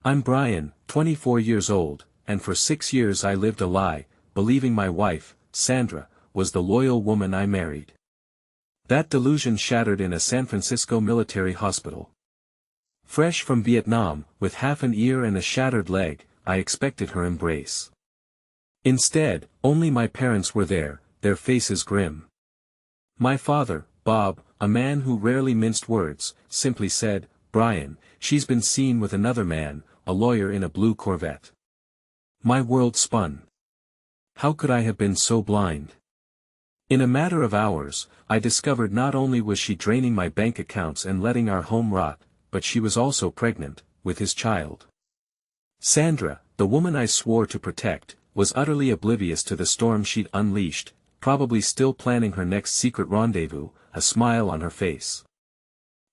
I'm Brian, 24 years old, and for 6 years I lived a lie, believing my wife, Sandra, was the loyal woman I married. That delusion shattered in a San Francisco military hospital. Fresh from Vietnam, with half an ear and a shattered leg, I expected her embrace. Instead, only my parents were there, their faces grim. My father, Bob, a man who rarely minced words, simply said, "Brian, she's been seen with another man, a lawyer in a blue Corvette." My world spun. How could I have been so blind? In a matter of hours, I discovered not only was she draining my bank accounts and letting our home rot, but she was also pregnant, with his child. Sandra, the woman I swore to protect, was utterly oblivious to the storm she'd unleashed, probably still planning her next secret rendezvous, a smile on her face.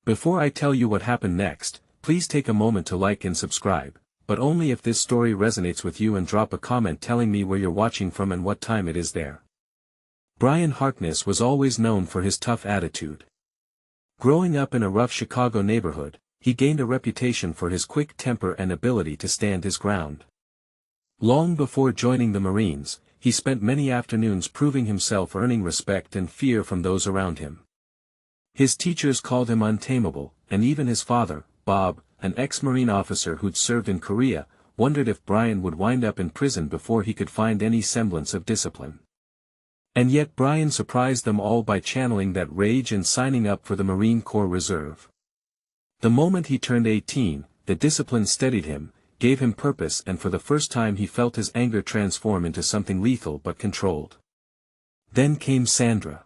Before I tell you what happened next, please take a moment to like and subscribe, but only if this story resonates with you, and drop a comment telling me where you're watching from and what time it is there. Brian Harkness was always known for his tough attitude. Growing up in a rough Chicago neighborhood, he gained a reputation for his quick temper and ability to stand his ground. Long before joining the Marines, he spent many afternoons proving himself, earning respect and fear from those around him. His teachers called him untamable, and even his father, Bob, an ex-Marine officer who'd served in Korea, wondered if Brian would wind up in prison before he could find any semblance of discipline. And yet Brian surprised them all by channeling that rage and signing up for the Marine Corps Reserve. The moment he turned 18, the discipline steadied him, gave him purpose, and for the first time he felt his anger transform into something lethal but controlled. Then came Sandra.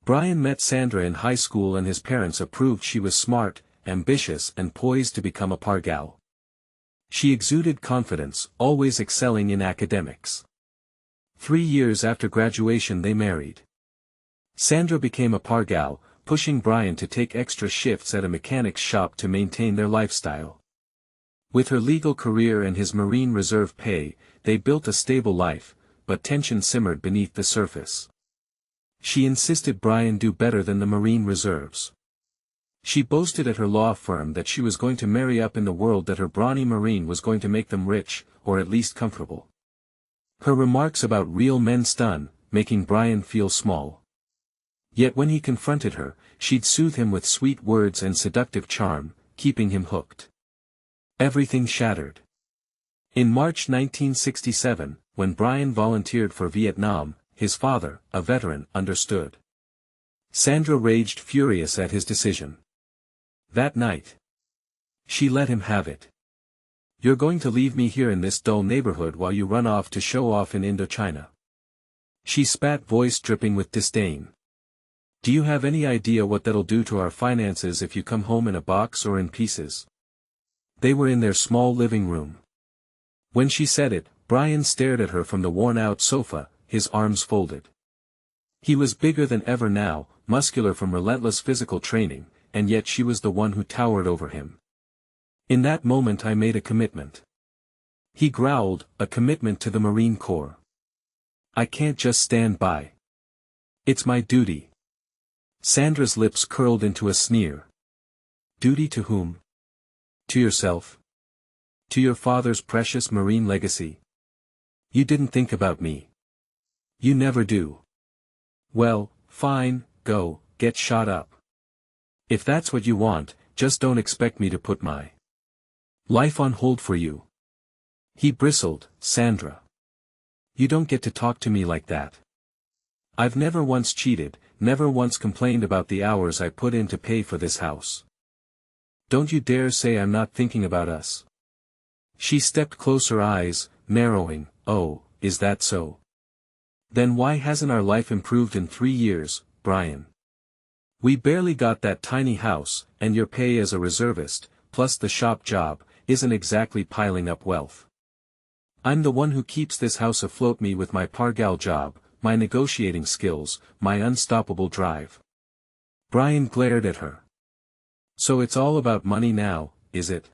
Brian met Sandra in high school, and his parents approved she was smart, ambitious, and poised to become a par gal. She exuded confidence, always excelling in academics. 3 years after graduation they married. Sandra became a par gal, pushing Brian to take extra shifts at a mechanic's shop to maintain their lifestyle. With her legal career and his Marine Reserve pay, they built a stable life, but tension simmered beneath the surface. She insisted Brian do better than the Marine Reserves. She boasted at her law firm that she was going to marry up in the world, that her brawny Marine was going to make them rich, or at least comfortable. Her remarks about real men stung, making Brian feel small. Yet when he confronted her, she'd soothe him with sweet words and seductive charm, keeping him hooked. Everything shattered. In March 1967, when Brian volunteered for Vietnam, his father, a veteran, understood. Sandra raged furious at his decision. That night, she let him have it. "You're going to leave me here in this dull neighborhood while you run off to show off in Indochina." She spat, voice dripping with disdain. "Do you have any idea what that'll do to our finances if you come home in a box or in pieces?" They were in their small living room. When she said it, Brian stared at her from the worn-out sofa, his arms folded. He was bigger than ever now, muscular from relentless physical training, and yet she was the one who towered over him. "In that moment I made a commitment," he growled, "a commitment to the Marine Corps. I can't just stand by. It's my duty." Sandra's lips curled into a sneer. "Duty to whom? To yourself? To your father's precious Marine legacy? You didn't think about me. You never do. Well, fine, go, get shot up. If that's what you want, just don't expect me to put my life on hold for you." He bristled. "Sandra. You don't get to talk to me like that. I've never once cheated, never once complained about the hours I put in to pay for this house. Don't you dare say I'm not thinking about us." She stepped closer, eyes narrowing. "Oh, is that so? Then why hasn't our life improved in 3 years, Brian? We barely got that tiny house, and your pay as a reservist, plus the shop job, isn't exactly piling up wealth. I'm the one who keeps this house afloat, me with my par-gal job, my negotiating skills, my unstoppable drive." Brian glared at her. "So it's all about money now, is it?"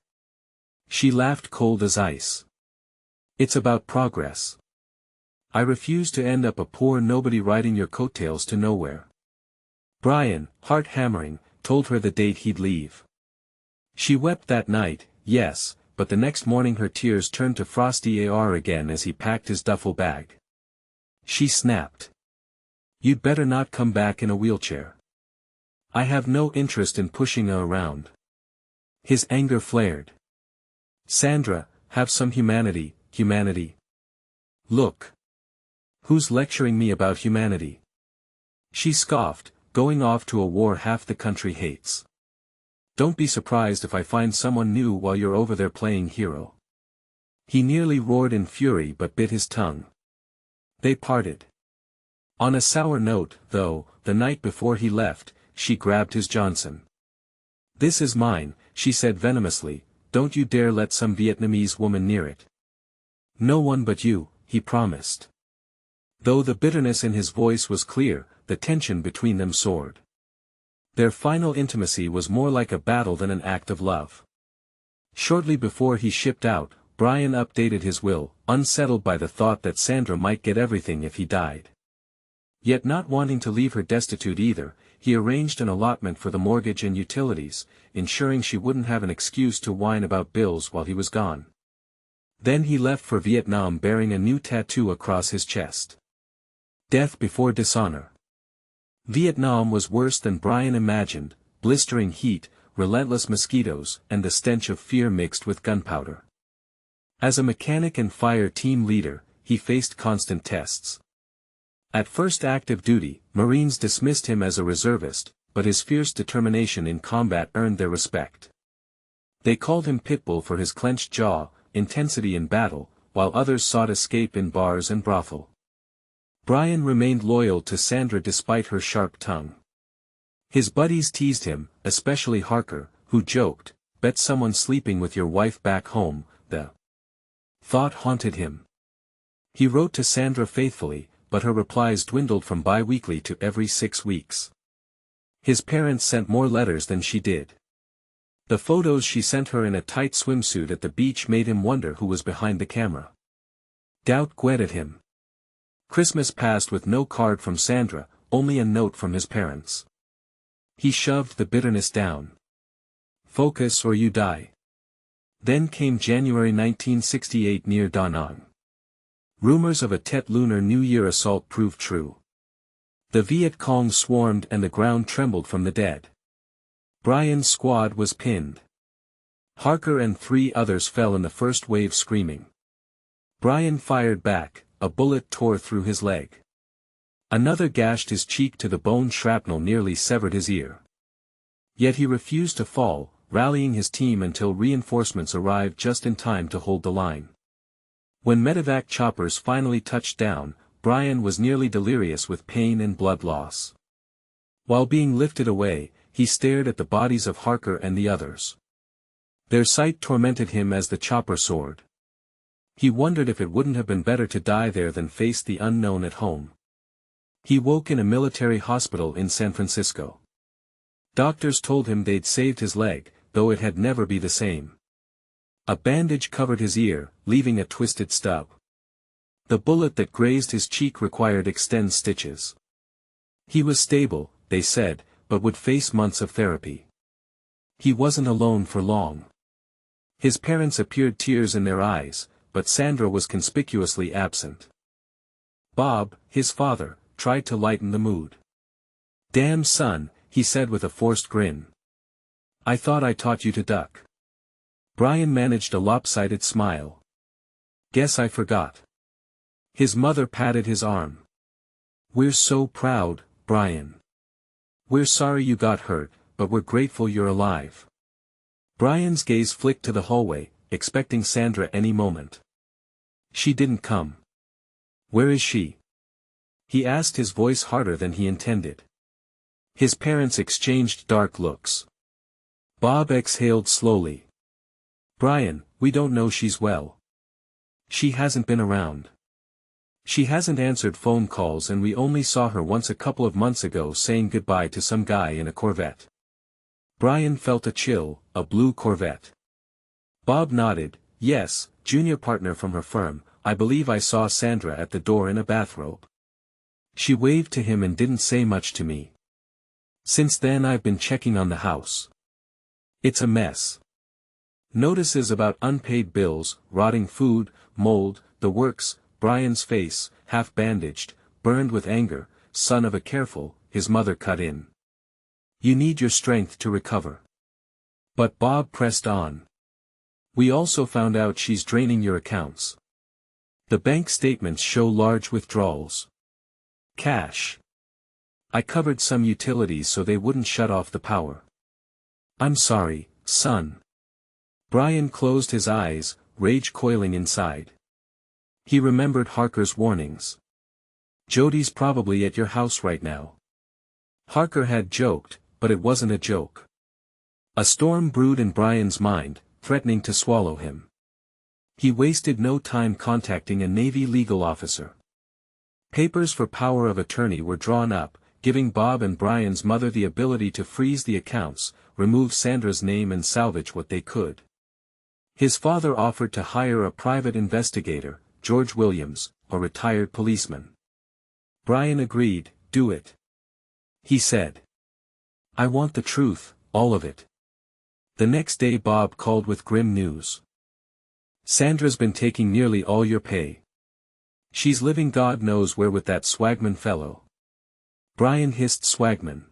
She laughed, cold as ice. "It's about progress. I refuse to end up a poor nobody riding your coattails to nowhere." Brian, heart hammering, told her the date he'd leave. She wept that night, yes, but the next morning her tears turned to frosty AR again as he packed his duffel bag. She snapped. "You'd better not come back in a wheelchair. I have no interest in pushing her around." His anger flared. "Sandra, have some humanity, humanity. Look. Who's lecturing me about humanity?" She scoffed, "Going off to a war half the country hates. Don't be surprised if I find someone new while you're over there playing hero." He nearly roared in fury but bit his tongue. They parted. On a sour note, though, the night before he left, she grabbed his Johnson. "This is mine," she said venomously, "don't you dare let some Vietnamese woman near it." "No one but you," he promised. Though the bitterness in his voice was clear, the tension between them soared. Their final intimacy was more like a battle than an act of love. Shortly before he shipped out, Brian updated his will, unsettled by the thought that Sandra might get everything if he died. Yet not wanting to leave her destitute either, he arranged an allotment for the mortgage and utilities, ensuring she wouldn't have an excuse to whine about bills while he was gone. Then he left for Vietnam bearing a new tattoo across his chest. Death before dishonor. Vietnam was worse than Brian imagined: blistering heat, relentless mosquitoes, and the stench of fear mixed with gunpowder. As a mechanic and fire team leader, he faced constant tests. At first active duty, Marines dismissed him as a reservist, but his fierce determination in combat earned their respect. They called him Pitbull for his clenched jaw, intensity in battle, while others sought escape in bars and brothel. Brian remained loyal to Sandra despite her sharp tongue. His buddies teased him, especially Harker, who joked, "Bet someone's sleeping with your wife back home." The thought haunted him. He wrote to Sandra faithfully, but her replies dwindled from bi-weekly to every 6 weeks. His parents sent more letters than she did. The photos she sent her in a tight swimsuit at the beach made him wonder who was behind the camera. Doubt gwetted him. Christmas passed with no card from Sandra, only a note from his parents. He shoved the bitterness down. Focus or you die. Then came January 1968 near Da Nang. Rumors of a Tet Lunar New Year assault proved true. The Viet Cong swarmed and the ground trembled from the dead. Brian's squad was pinned. Harker and 3 others fell in the first wave screaming. Brian fired back. A bullet tore through his leg. Another gashed his cheek to the bone. Shrapnel nearly severed his ear. Yet he refused to fall, rallying his team until reinforcements arrived just in time to hold the line. When medevac choppers finally touched down, Brian was nearly delirious with pain and blood loss. While being lifted away, he stared at the bodies of Harker and the others. Their sight tormented him as the chopper soared. He wondered if it wouldn't have been better to die there than face the unknown at home. He woke in a military hospital in San Francisco. Doctors told him they'd saved his leg, though it had never be the same. A bandage covered his ear, leaving a twisted stub. The bullet that grazed his cheek required extended stitches. He was stable, they said, but would face months of therapy. He wasn't alone for long. His parents appeared, tears in their eyes, but Sandra was conspicuously absent. Bob, his father, tried to lighten the mood. "Damn son," he said with a forced grin. "I thought I taught you to duck." Brian managed a lopsided smile. "Guess I forgot." His mother patted his arm. "We're so proud, Brian. We're sorry you got hurt, but we're grateful you're alive." Brian's gaze flicked to the hallway, expecting Sandra any moment. She didn't come. "Where is she?" he asked, his voice harder than he intended. His parents exchanged dark looks. Bob exhaled slowly. "Brian, we don't know she's well. She hasn't been around. She hasn't answered phone calls and we only saw her once a couple of months ago saying goodbye to some guy in a Corvette." Brian felt a chill, a blue Corvette. Bob nodded. "Yes, junior partner from her firm. I believe I saw Sandra at the door in a bathrobe. She waved to him and didn't say much to me. Since then I've been checking on the house. It's a mess. Notices about unpaid bills, rotting food, mold, the works, Brian's face, half bandaged, burned with anger, son of a careful, his mother cut in. You need your strength to recover. But Bob pressed on. We also found out she's draining your accounts. The bank statements show large withdrawals. Cash. I covered some utilities so they wouldn't shut off the power. I'm sorry, son. Brian closed his eyes, rage coiling inside. He remembered Harker's warnings. Jody's probably at your house right now. Harker had joked, but it wasn't a joke. A storm brewed in Brian's mind, threatening to swallow him. He wasted no time contacting a Navy legal officer. Papers for power of attorney were drawn up, giving Bob and Brian's mother the ability to freeze the accounts, remove Sandra's name and salvage what they could. His father offered to hire a private investigator, George Williams, a retired policeman. Brian agreed, do it. He said. I want the truth, all of it. The next day Bob called with grim news. Sandra's been taking nearly all your pay. She's living God knows where with that Swagman fellow. Brian hissed. Swagman.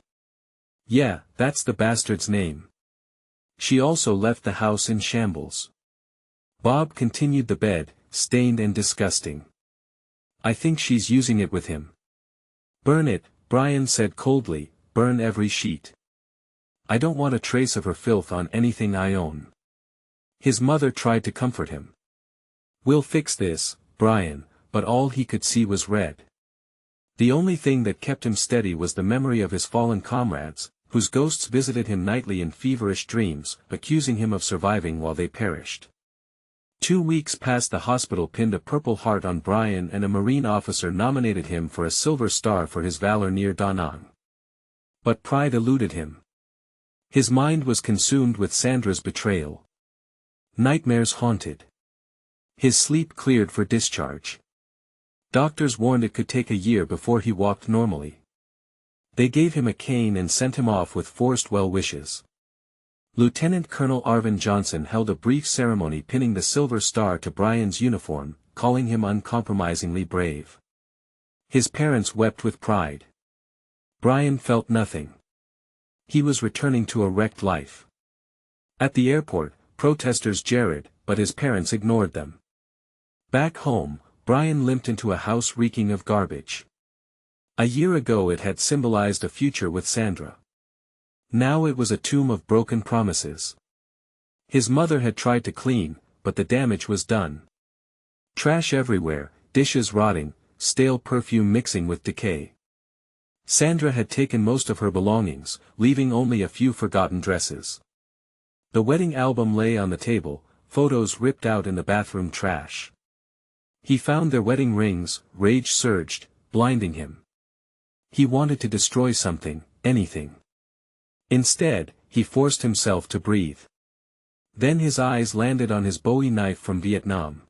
Yeah, that's the bastard's name. She also left the house in shambles. Bob continued. The bed, stained and disgusting. I think she's using it with him. Burn it, Brian said coldly, burn every sheet. I don't want a trace of her filth on anything I own. His mother tried to comfort him. We'll fix this, Brian, but all he could see was red. The only thing that kept him steady was the memory of his fallen comrades, whose ghosts visited him nightly in feverish dreams, accusing him of surviving while they perished. 2 weeks past the hospital pinned a Purple Heart on Brian, and a Marine officer nominated him for a Silver Star for his valor near Da Nang. But pride eluded him. His mind was consumed with Sandra's betrayal. Nightmares haunted. His sleep cleared for discharge. Doctors warned it could take a year before he walked normally. They gave him a cane and sent him off with forced well wishes. Lieutenant Colonel Arvin Johnson held a brief ceremony pinning the Silver Star to Brian's uniform, calling him uncompromisingly brave. His parents wept with pride. Brian felt nothing. He was returning to a wrecked life. At the airport, protesters jeered, but his parents ignored them. Back home, Brian limped into a house reeking of garbage. A year ago it had symbolized a future with Sandra. Now it was a tomb of broken promises. His mother had tried to clean, but the damage was done. Trash everywhere, dishes rotting, stale perfume mixing with decay. Sandra had taken most of her belongings, leaving only a few forgotten dresses. The wedding album lay on the table, photos ripped out in the bathroom trash. He found their wedding rings. Rage surged, blinding him. He wanted to destroy something, anything. Instead, he forced himself to breathe. Then his eyes landed on his Bowie knife from Vietnam.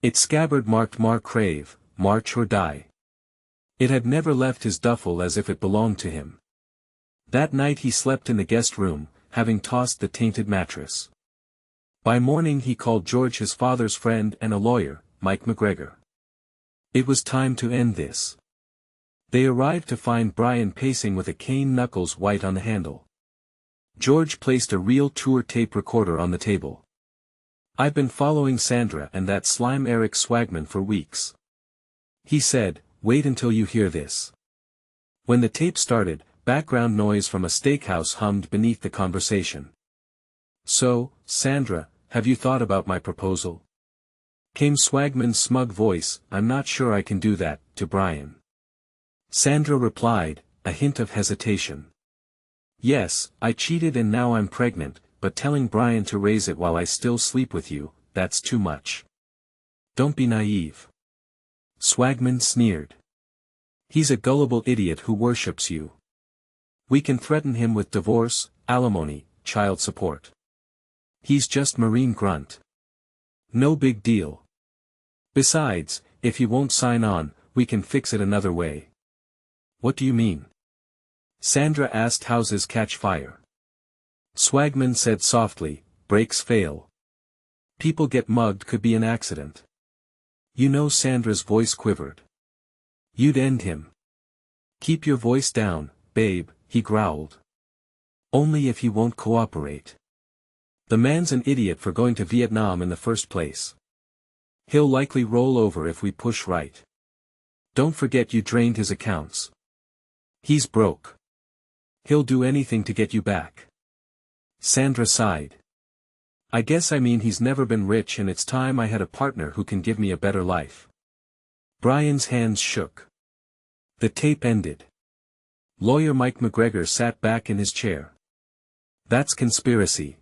Its scabbard marked Mark Crave, March or Die. It had never left his duffel as if it belonged to him. That night he slept in the guest room, having tossed the tainted mattress. By morning he called George, his father's friend and a lawyer, Mike McGregor. It was time to end this. They arrived to find Brian pacing with a cane, knuckles white on the handle. George placed a reel tour tape recorder on the table. I've been following Sandra and that slime Eric Swagman for weeks. He said, wait until you hear this. When the tape started, background noise from a steakhouse hummed beneath the conversation. So, Sandra, have you thought about my proposal? Came Swagman's smug voice. I'm not sure I can do that, to Brian. Sandra replied, a hint of hesitation. Yes, I cheated and now I'm pregnant, but telling Brian to raise it while I still sleep with you, that's too much. Don't be naive. Swagman sneered. He's a gullible idiot who worships you. We can threaten him with divorce, alimony, child support. He's just Marine grunt. No big deal. Besides, if he won't sign on, we can fix it another way. What do you mean? Sandra asked. Houses catch fire. Swagman said softly, brakes fail. People get mugged could be an accident. You know Sandra's voice quivered. You'd end him. Keep your voice down, babe, he growled. Only if he won't cooperate. The man's an idiot for going to Vietnam in the first place. He'll likely roll over if we push right. Don't forget you drained his accounts. He's broke. He'll do anything to get you back. Sandra sighed. I guess I mean he's never been rich and it's time I had a partner who can give me a better life. Brian's hands shook. The tape ended. Lawyer Mike McGregor sat back in his chair. That's conspiracy.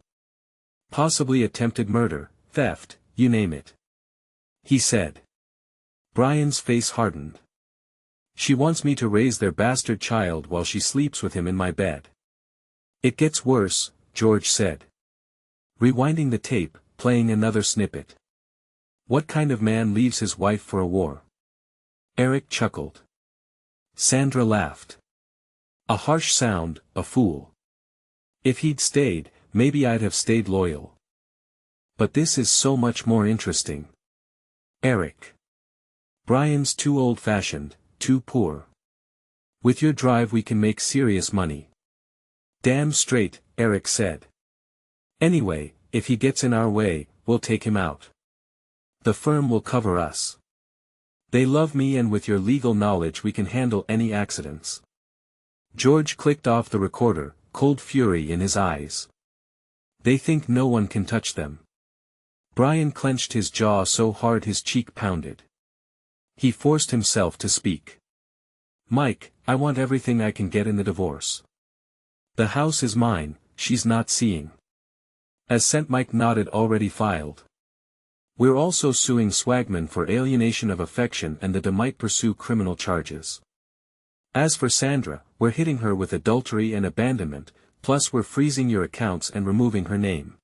Possibly attempted murder, theft, you name it. He said. Brian's face hardened. She wants me to raise their bastard child while she sleeps with him in my bed. It gets worse, George said. Rewinding the tape, playing another snippet. What kind of man leaves his wife for a war? Eric chuckled. Sandra laughed. A harsh sound, a fool. If he'd stayed, maybe I'd have stayed loyal. But this is so much more interesting. Eric. Brian's too old-fashioned, too poor. With your drive we can make serious money. Damn straight, Eric said. Anyway, if he gets in our way, we'll take him out. The firm will cover us. They love me and with your legal knowledge we can handle any accidents. George clicked off the recorder, cold fury in his eyes. They think no one can touch them. Brian clenched his jaw so hard his cheek pounded. He forced himself to speak. Mike, I want everything I can get in the divorce. The house is mine, she's not seeing. As sent Mike nodded already filed. We're also suing Swagman for alienation of affection and the might pursue criminal charges. As for Sandra, we're hitting her with adultery and abandonment, plus we're freezing your accounts and removing her name.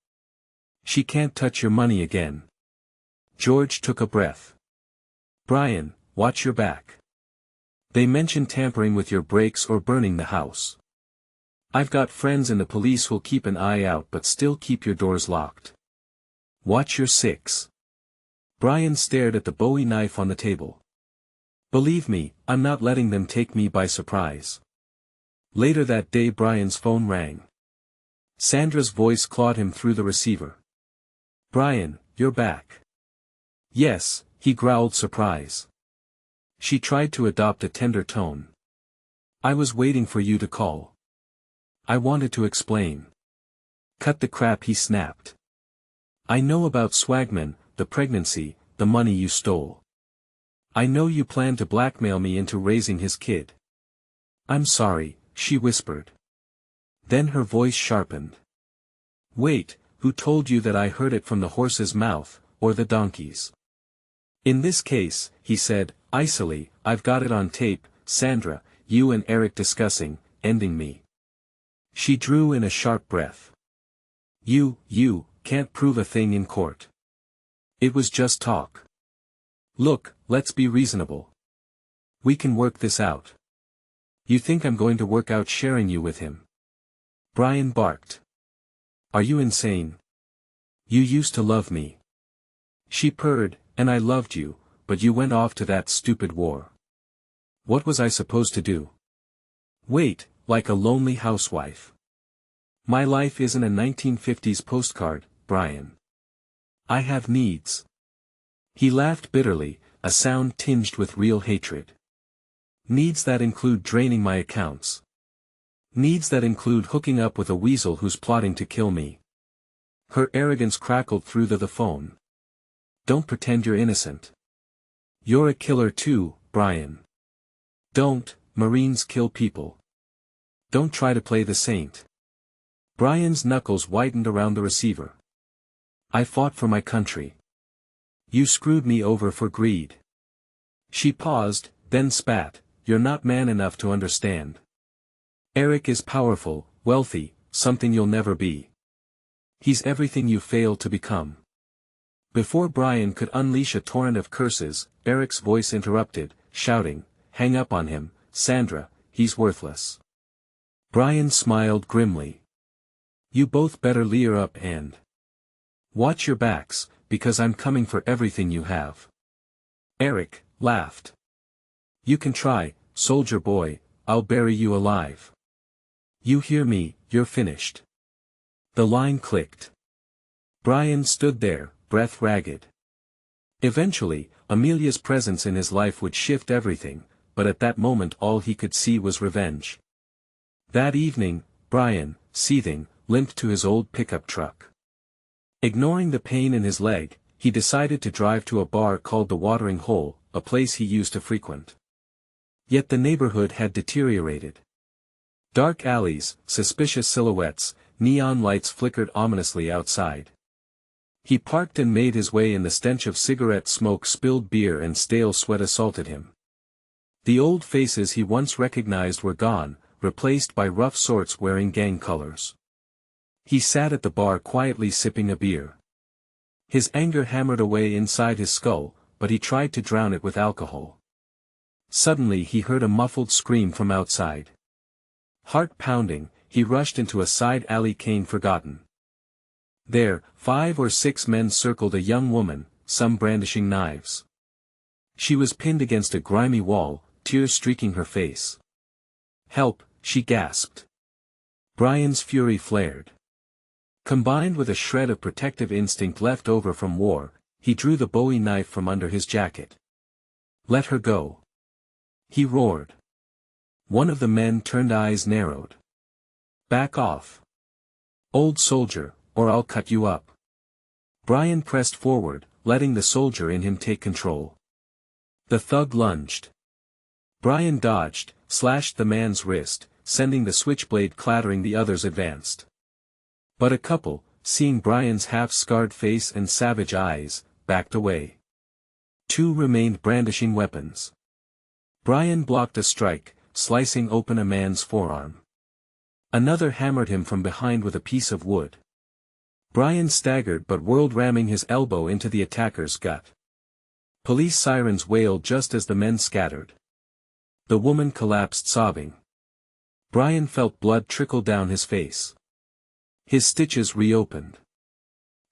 She can't touch your money again. George took a breath. Brian, watch your back. They mention tampering with your brakes or burning the house. I've got friends in the police who'll keep an eye out but still keep your doors locked. Watch your six. Brian stared at the Bowie knife on the table. Believe me, I'm not letting them take me by surprise. Later that day Brian's phone rang. Sandra's voice clawed him through the receiver. Brian, you're back. Yes, he growled surprise. She tried to adopt a tender tone. I was waiting for you to call. I wanted to explain. Cut the crap, he snapped. I know about Swagman, the pregnancy, the money you stole. I know you plan to blackmail me into raising his kid. I'm sorry, she whispered. Then her voice sharpened. Wait, who told you that I heard it from the horse's mouth, or the donkey's? In this case, he said, icily, I've got it on tape, Sandra, you and Eric discussing, ending me. She drew in a sharp breath. You can't prove a thing in court. It was just talk. Look, let's be reasonable. We can work this out. You think I'm going to work out sharing you with him? Brian barked. Are you insane? You used to love me. She purred, and I loved you, but you went off to that stupid war. What was I supposed to do? Wait, like a lonely housewife. My life isn't a 1950s postcard, Brian. I have needs. He laughed bitterly, a sound tinged with real hatred. Needs that include draining my accounts. Needs that include hooking up with a weasel who's plotting to kill me. Her arrogance crackled through the phone. Don't pretend you're innocent. You're a killer too, Brian. Don't, Marines kill people. Don't try to play the saint. Brian's knuckles whitened around the receiver. I fought for my country. You screwed me over for greed. She paused, then spat, you're not man enough to understand. Eric is powerful, wealthy, something you'll never be. He's everything you failed to become. Before Brian could unleash a torrent of curses, Eric's voice interrupted, shouting, hang up on him, Sandra, he's worthless. Brian smiled grimly. You both better leer up and Watch your backs, because I'm coming for everything you have. Eric laughed. You can try, soldier boy, I'll bury you alive. You hear me, you're finished. The line clicked. Brian stood there, breath ragged. Eventually, Amelia's presence in his life would shift everything, but at that moment all he could see was revenge. That evening, Brian, seething, limped to his old pickup truck. Ignoring the pain in his leg, he decided to drive to a bar called the Watering Hole, a place he used to frequent. Yet the neighborhood had deteriorated. Dark alleys, suspicious silhouettes, neon lights flickered ominously outside. He parked and made his way in. The stench of cigarette smoke, spilled beer and stale sweat assaulted him. The old faces he once recognized were gone, replaced by rough sorts wearing gang colors. He sat at the bar quietly sipping a beer. His anger hammered away inside his skull, but he tried to drown it with alcohol. Suddenly he heard a muffled scream from outside. Heart pounding, he rushed into a side alley, cane forgotten. There, 5 or 6 men circled a young woman, some brandishing knives. She was pinned against a grimy wall, tears streaking her face. Help, she gasped. Brian's fury flared. Combined with a shred of protective instinct left over from war, he drew the Bowie knife from under his jacket. Let her go. He roared. One of the men turned, eyes narrowed. Back off. Old soldier, or I'll cut you up. Brian pressed forward, letting the soldier in him take control. The thug lunged. Brian dodged, slashed the man's wrist, sending the switchblade clattering. The others advanced. But a couple, seeing Brian's half-scarred face and savage eyes, backed away. 2 remained brandishing weapons. Brian blocked a strike, slicing open a man's forearm. Another hammered him from behind with a piece of wood. Brian staggered but whirled, ramming his elbow into the attacker's gut. Police sirens wailed just as the men scattered. The woman collapsed sobbing. Brian felt blood trickle down his face. His stitches reopened.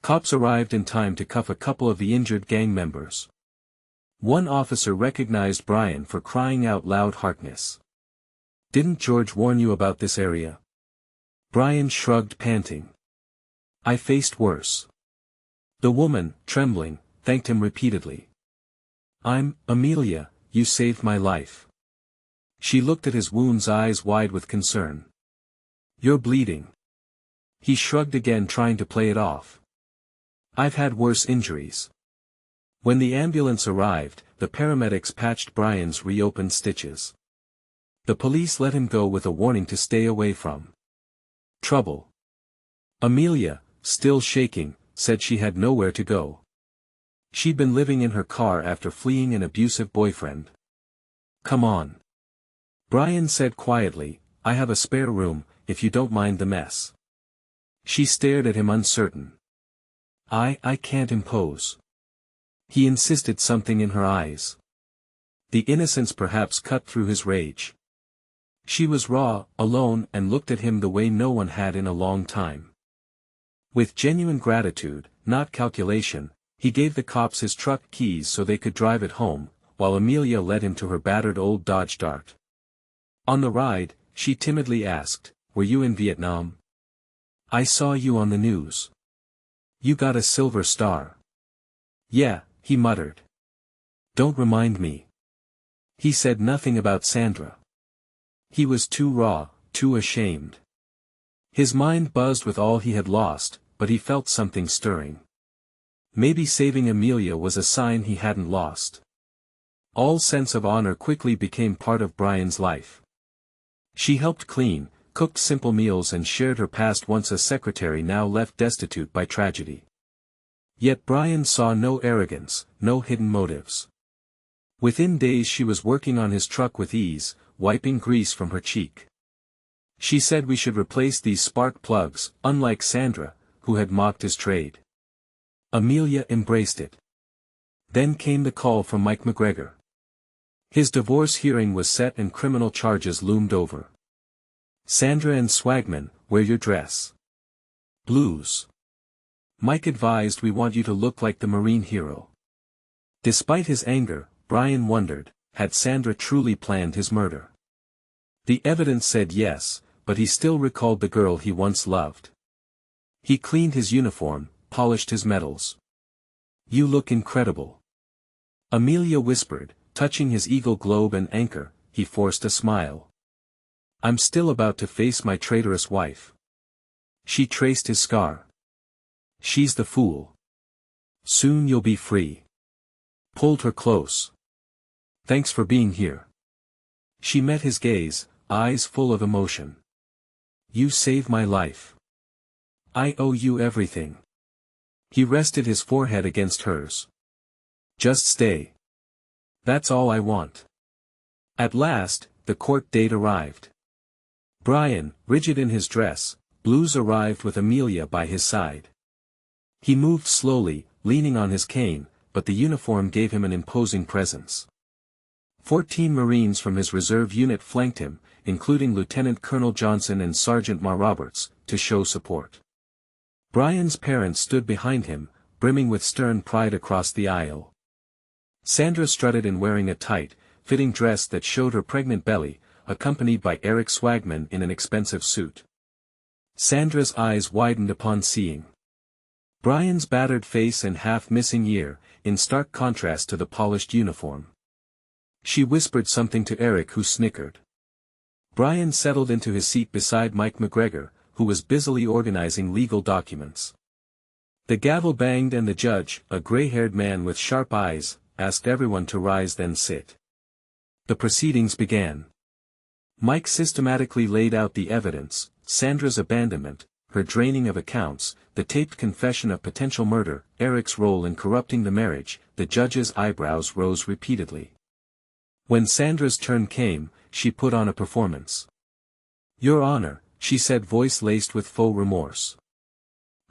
Cops arrived in time to cuff a couple of the injured gang members. One officer recognized Brian for crying out loud, Harkness. Didn't George warn you about this area? Brian shrugged, panting. I faced worse. The woman, trembling, thanked him repeatedly. I'm Amelia, you saved my life. She looked at his wounds, eyes wide with concern. You're bleeding. He shrugged again, trying to play it off. I've had worse injuries. When the ambulance arrived, the paramedics patched Brian's reopened stitches. The police let him go with a warning to stay away from trouble. Amelia, still shaking, said she had nowhere to go. She'd been living in her car after fleeing an abusive boyfriend. Come on. Brian said quietly, I have a spare room, if you don't mind the mess. She stared at him, uncertain. I can't impose. He insisted, something in her eyes. The innocence perhaps cut through his rage. She was raw, alone, and looked at him the way no one had in a long time. With genuine gratitude, not calculation, he gave the cops his truck keys so they could drive it home, while Amelia led him to her battered old Dodge Dart. On the ride, she timidly asked, Were you in Vietnam? I saw you on the news. You got a silver star. Yeah, he muttered. Don't remind me. He said nothing about Sandra. He was too raw, too ashamed. His mind buzzed with all he had lost, but he felt something stirring. Maybe saving Amelia was a sign he hadn't lost. All sense of honor quickly became part of Brian's life. She helped clean, cooked simple meals and shared her past, once a secretary now left destitute by tragedy. Yet Brian saw no arrogance, no hidden motives. Within days she was working on his truck with ease, wiping grease from her cheek. She said we should replace these spark plugs, unlike Sandra, who had mocked his trade. Amelia embraced it. Then came the call from Mike McGregor. His divorce hearing was set and criminal charges loomed over. Sandra and Swagman, wear your dress. Blues. Mike advised, we want you to look like the Marine hero. Despite his anger, Brian wondered, had Sandra truly planned his murder? The evidence said yes, but he still recalled the girl he once loved. He cleaned his uniform, polished his medals. You look incredible. Amelia whispered, touching his eagle globe and anchor. He forced a smile. I'm still about to face my traitorous wife. She traced his scar. She's the fool. Soon you'll be free. Pulled her close. Thanks for being here. She met his gaze, eyes full of emotion. You saved my life. I owe you everything. He rested his forehead against hers. Just stay. That's all I want. At last, the court date arrived. Brian, rigid in his dress, blues, arrived with Amelia by his side. He moved slowly, leaning on his cane, but the uniform gave him an imposing presence. 14 Marines from his reserve unit flanked him, including Lieutenant Colonel Johnson and Sergeant Ma Roberts, to show support. Brian's parents stood behind him, brimming with stern pride across the aisle. Sandra strutted in, wearing a tight, fitting dress that showed her pregnant belly, accompanied by Eric Swagman in an expensive suit. Sandra's eyes widened upon seeing Brian's battered face and half-missing ear, in stark contrast to the polished uniform. She whispered something to Eric, who snickered. Brian settled into his seat beside Mike McGregor, who was busily organizing legal documents. The gavel banged and the judge, a gray-haired man with sharp eyes, asked everyone to rise, then sit. The proceedings began. Mike systematically laid out the evidence: Sandra's abandonment, her draining of accounts, the taped confession of potential murder, Eric's role in corrupting the marriage. The judge's eyebrows rose repeatedly. When Sandra's turn came, she put on a performance. Your Honor, she said, voice laced with faux remorse.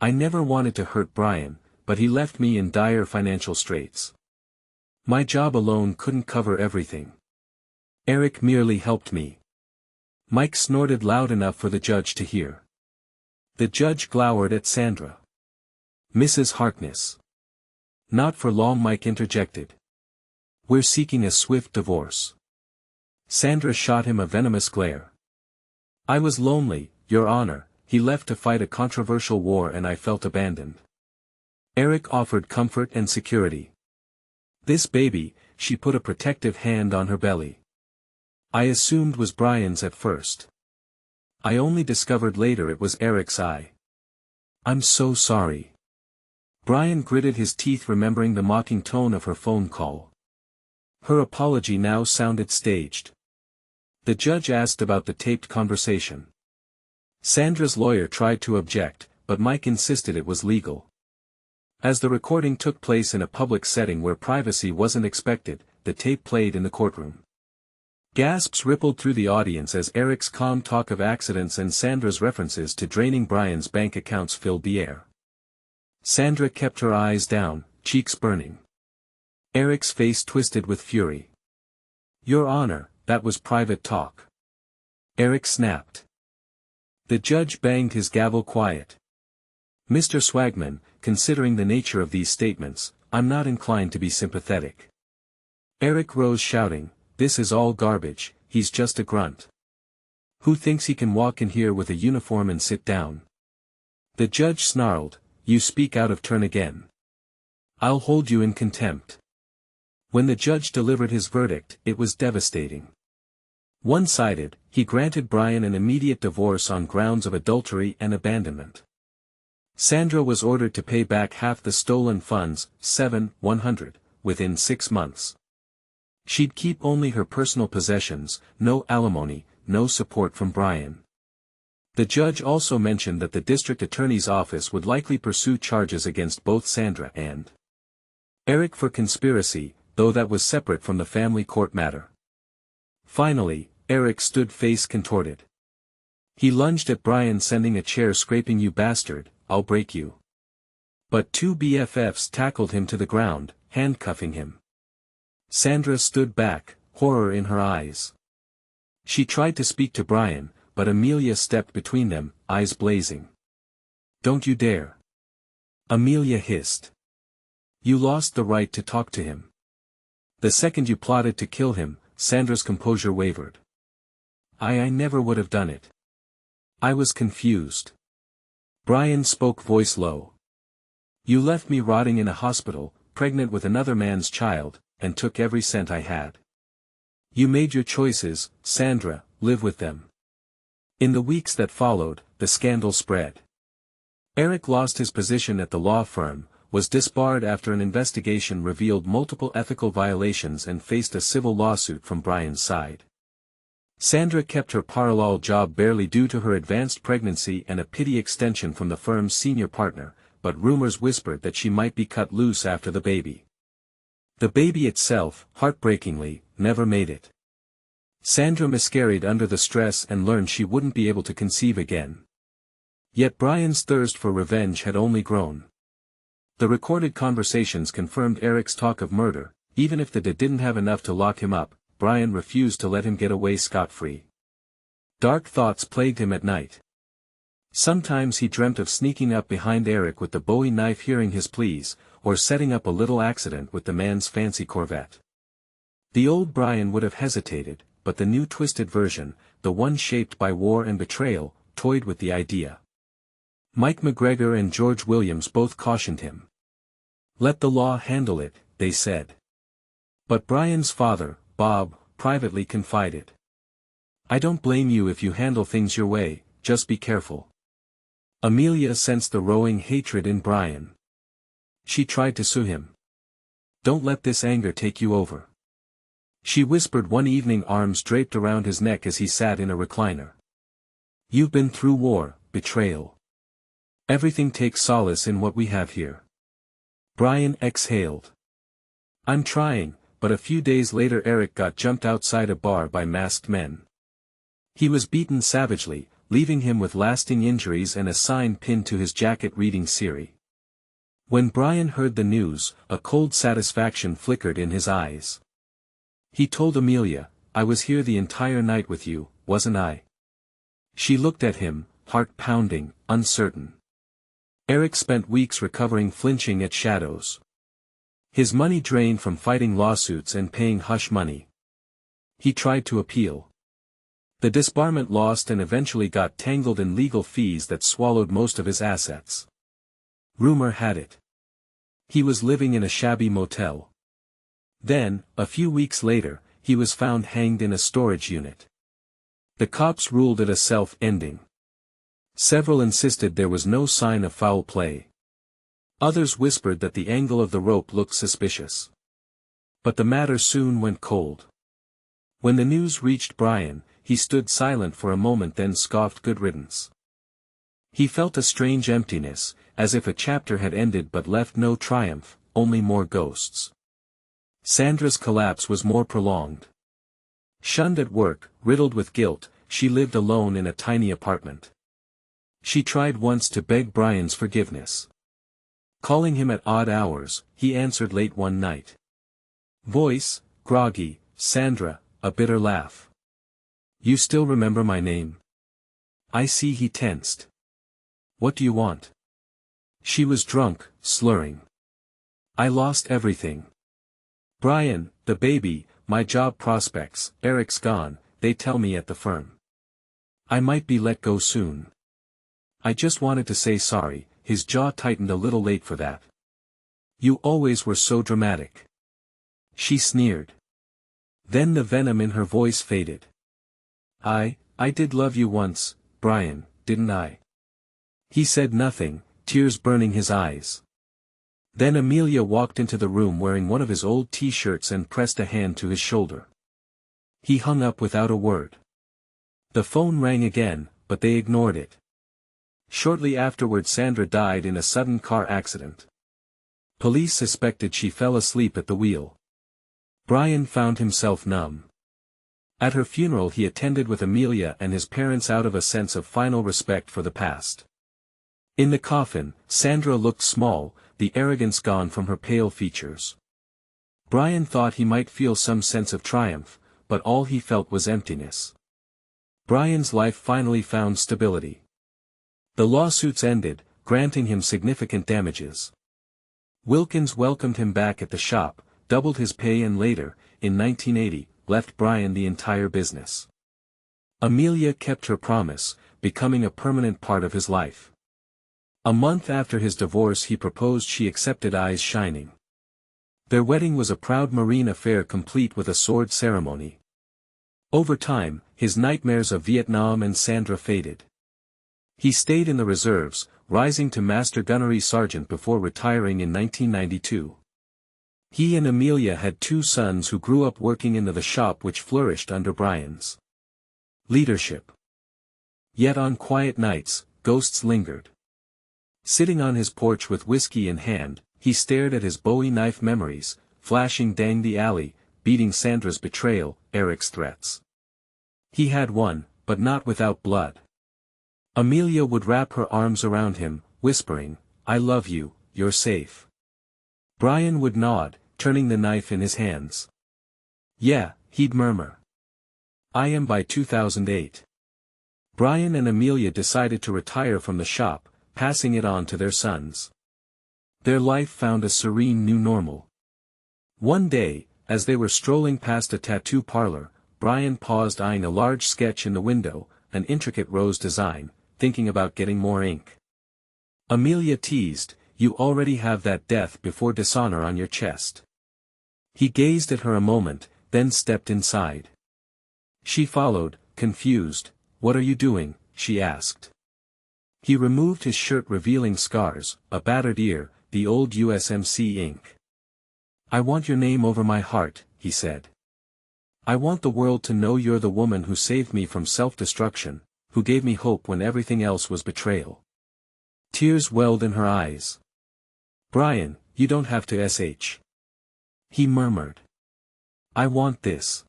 I never wanted to hurt Brian, but he left me in dire financial straits. My job alone couldn't cover everything. Eric merely helped me. Mike snorted loud enough for the judge to hear. The judge glowered at Sandra. Mrs. Harkness. Not for long, Mike interjected. We're seeking a swift divorce. Sandra shot him a venomous glare. I was lonely, Your Honor. He left to fight a controversial war and I felt abandoned. Eric offered comfort and security. This baby, she put a protective hand on her belly. I assumed was Brian's at first. I only discovered later it was Eric's eye. I'm so sorry. Brian gritted his teeth, remembering the mocking tone of her phone call. Her apology now sounded staged. The judge asked about the taped conversation. Sandra's lawyer tried to object, but Mike insisted it was legal. As the recording took place in a public setting where privacy wasn't expected, the tape played in the courtroom. Gasps rippled through the audience as Eric's calm talk of accidents and Sandra's references to draining Brian's bank accounts filled the air. Sandra kept her eyes down, cheeks burning. Eric's face twisted with fury. Your Honor, that was private talk. Eric snapped. The judge banged his gavel quiet. Mr. Swagman, considering the nature of these statements, I'm not inclined to be sympathetic. Eric rose, shouting, this is all garbage, he's just a grunt. Who thinks he can walk in here with a uniform and sit down? The judge snarled, you speak out of turn again. I'll hold you in contempt. When the judge delivered his verdict, it was devastating. One-sided, he granted Brian an immediate divorce on grounds of adultery and abandonment. Sandra was ordered to pay back half the stolen funds, $700, within 6 months. She'd keep only her personal possessions, no alimony, no support from Brian. The judge also mentioned that the district attorney's office would likely pursue charges against both Sandra and Eric for conspiracy, though that was separate from the family court matter. Finally, Eric stood, face contorted. He lunged at Brian, sending a chair scraping. You bastard, I'll break you. But 2 BFFs tackled him to the ground, handcuffing him. Sandra stood back, horror in her eyes. She tried to speak to Brian, but Amelia stepped between them, eyes blazing. Don't you dare. Amelia hissed. You lost the right to talk to him. The second you plotted to kill him, Sandra's composure wavered. I never would have done it. I was confused. Brian spoke, voice low. You left me rotting in a hospital, pregnant with another man's child, and took every cent I had. You made your choices, Sandra, live with them. In the weeks that followed, the scandal spread. Eric lost his position at the law firm, was disbarred after an investigation revealed multiple ethical violations, and faced a civil lawsuit from Brian's side. Sandra kept her parallel job barely due to her advanced pregnancy and a pity extension from the firm's senior partner, but rumors whispered that she might be cut loose after the baby. The baby itself, heartbreakingly, never made it. Sandra miscarried under the stress and learned she wouldn't be able to conceive again. Yet Brian's thirst for revenge had only grown. The recorded conversations confirmed Eric's talk of murder. Even if the DA didn't have enough to lock him up, Brian refused to let him get away scot-free. Dark thoughts plagued him at night. Sometimes he dreamt of sneaking up behind Eric with the Bowie knife, hearing his pleas, or setting up a little accident with the man's fancy Corvette. The old Brian would have hesitated, but the new twisted version, the one shaped by war and betrayal, toyed with the idea. Mike McGregor and George Williams both cautioned him. Let the law handle it, they said. But Brian's father, Bob, privately confided. I don't blame you if you handle things your way, just be careful. Amelia sensed the rowing hatred in Brian. She tried to soothe him. Don't let this anger take you over. She whispered one evening, arms draped around his neck as he sat in a recliner. You've been through war, betrayal. Everything takes solace in what we have here. Brian exhaled. I'm trying. But a few days later Eric got jumped outside a bar by masked men. He was beaten savagely, leaving him with lasting injuries and a sign pinned to his jacket reading Siri. When Brian heard the news, a cold satisfaction flickered in his eyes. He told Amelia, I was here the entire night with you, wasn't I? She looked at him, heart pounding, uncertain. Eric spent weeks recovering, flinching at shadows. His money drained from fighting lawsuits and paying hush money. He tried to appeal. The disbarment lost and eventually got tangled in legal fees that swallowed most of his assets. Rumor had it he was living in a shabby motel. Then, a few weeks later, he was found hanged in a storage unit. The cops ruled it a self-ending. Several insisted there was no sign of foul play. Others whispered that the angle of the rope looked suspicious. But the matter soon went cold. When the news reached Brian, he stood silent for a moment, then scoffed, good riddance. He felt a strange emptiness, as if a chapter had ended but left no triumph, only more ghosts. Sandra's collapse was more prolonged. Shunned at work, riddled with guilt, she lived alone in a tiny apartment. She tried once to beg Brian's forgiveness. Calling him at odd hours, he answered late one night. Voice, groggy, Sandra, a bitter laugh. You still remember my name? I see. He tensed. What do you want? She was drunk, slurring. I lost everything. Brian, the baby, my job prospects, Eric's gone, they tell me at the firm. I might be let go soon. I just wanted to say sorry. His jaw tightened, a little late for that. You always were so dramatic. She sneered. Then the venom in her voice faded. I did love you once, Brian, didn't I? He said nothing, tears burning his eyes. Then Amelia walked into the room wearing one of his old t-shirts and pressed a hand to his shoulder. He hung up without a word. The phone rang again, but they ignored it. Shortly afterward Sandra died in a sudden car accident. Police suspected she fell asleep at the wheel. Brian found himself numb. At her funeral he attended with Amelia and his parents out of a sense of final respect for the past. In the coffin, Sandra looked small, the arrogance gone from her pale features. Brian thought he might feel some sense of triumph, but all he felt was emptiness. Brian's life finally found stability. The lawsuits ended, granting him significant damages. Wilkins welcomed him back at the shop, doubled his pay and later, in 1980, left Brian the entire business. Amelia kept her promise, becoming a permanent part of his life. A month after his divorce he proposed, she accepted, eyes shining. Their wedding was a proud Marine affair complete with a sword ceremony. Over time, his nightmares of Vietnam and Sandra faded. He stayed in the reserves, rising to Master Gunnery Sergeant before retiring in 1992. He and Amelia had 2 sons who grew up working in the shop, which flourished under Brian's leadership. Yet on quiet nights, ghosts lingered. Sitting on his porch with whiskey in hand, he stared at his Bowie knife memories, flashing Dang the Alley, beating Sandra's betrayal, Eric's threats. He had won, but not without blood. Amelia would wrap her arms around him, whispering, "I love you, you're safe." Brian would nod, turning the knife in his hands. "Yeah," he'd murmur. "I am." By 2008. Brian and Amelia decided to retire from the shop, passing it on to their sons. Their life found a serene new normal. One day, as they were strolling past a tattoo parlor, Brian paused, eyeing a large sketch in the window, an intricate rose design, thinking about getting more ink. Amelia teased, "You already have that death before dishonor on your chest." He gazed at her a moment, then stepped inside. She followed, confused. "What are you doing?" she asked. He removed his shirt, revealing scars, a battered ear, the old USMC ink. "I want your name over my heart," he said. "I want the world to know you're the woman who saved me from self-destruction, who gave me hope when everything else was betrayal." Tears welled in her eyes. "Brian, you don't have to sh," he murmured. "I want this."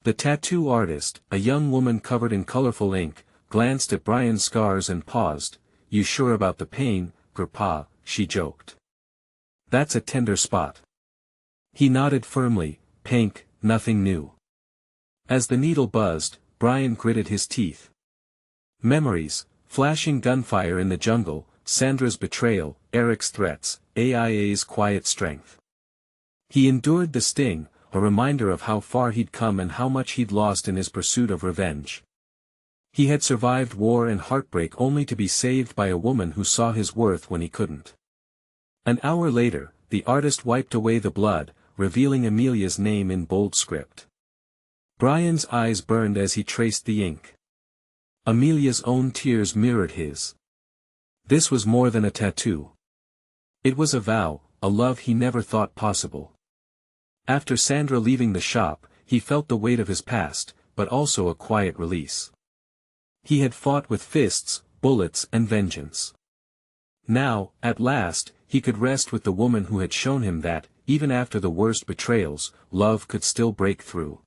The tattoo artist, a young woman covered in colorful ink, glanced at Brian's scars and paused. "You sure about the pain, Grandpa?" she joked. "That's a tender spot." He nodded firmly. "Pink, nothing new." As the needle buzzed, Brian gritted his teeth. Memories, flashing gunfire in the jungle, Sandra's betrayal, Eric's threats, AIA's quiet strength. He endured the sting, a reminder of how far he'd come and how much he'd lost in his pursuit of revenge. He had survived war and heartbreak only to be saved by a woman who saw his worth when he couldn't. An hour later, the artist wiped away the blood, revealing Amelia's name in bold script. Brian's eyes burned as he traced the ink. Amelia's own tears mirrored his. This was more than a tattoo. It was a vow, a love he never thought possible. After Sandra leaving the shop, he felt the weight of his past, but also a quiet release. He had fought with fists, bullets and vengeance. Now, at last, he could rest with the woman who had shown him that, even after the worst betrayals, love could still break through.